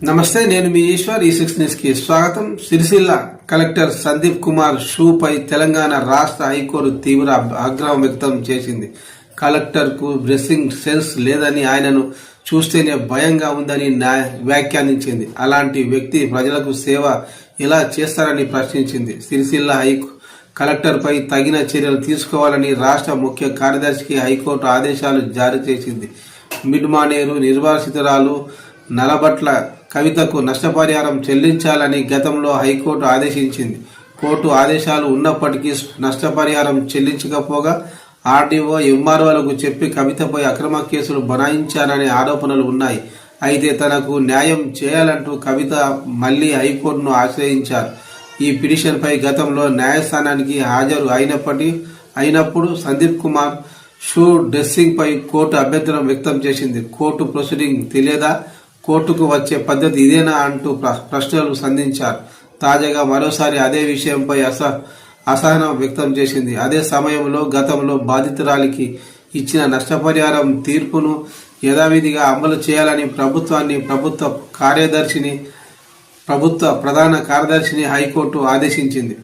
నమస్తే, నేను మీ ఈశ్వర్. ఈ6 న్యూస్ కి స్వాగతం. సిరిసిల్ల కలెక్టర్ సందీప్ కుమార్ షూ పై తెలంగాణ రాష్ట్ర హైకోర్టు తీవ్ర ఆగ్రహం వ్యక్తం చేసింది. కలెక్టర్ కు డ్రెస్సింగ్ సెన్స్ లేదని, ఆయనను చూస్తేనే భయంగా ఉందని వ్యాఖ్యానించింది. అలాంటి వ్యక్తి ప్రజలకు సేవ ఎలా చేస్తారని ప్రశ్నించింది. సిరిసిల్ల కలెక్టర్ పై తగిన చర్యలు తీసుకోవాలని రాష్ట్ర ముఖ్య కార్యదర్శికి హైకోర్టు ఆదేశాలు జారీ చేసింది. మిడ్మానేరు నిర్వాసితురాలు నలబట్ల కవితకు నష్టపరిహారం చెల్లించాలని గతంలో హైకోర్టు ఆదేశించింది. కోర్టు ఆదేశాలు ఉన్నప్పటికీ నష్టపరిహారం చెల్లించకపోగా ఆర్డీఓ, ఎంఆర్ఓలకు చెప్పి కవితపై అక్రమ కేసులు బనాయించారనే ఆరోపణలు ఉన్నాయి. అయితే తనకు న్యాయం చేయాలంటూ కవిత మళ్లీ హైకోర్టును ఆశ్రయించారు. ఈ పిటిషన్పై గతంలో న్యాయస్థానానికి హాజరు అయినప్పుడు సందీప్ కుమార్ షూ డ్రెస్సింగ్ పై కోర్టు అభ్యంతరం వ్యక్తం చేసింది. కోర్టు ప్రొసీడింగ్ తెలియదా, కోర్టుకు వచ్చే పద్ధతి ఇదేనా అంటూ ప్రశ్నలు సంధించారు. తాజాగా మరోసారి అదే విషయంపై అసహనం వ్యక్తం చేసింది. అదే సమయంలో గతంలో బాధితురాలికి ఇచ్చిన నష్టపరిహారం తీర్పును యథావిధిగా అమలు చేయాలని ప్రభుత్వ ప్రధాన కార్యదర్శిని హైకోర్టు ఆదేశించింది.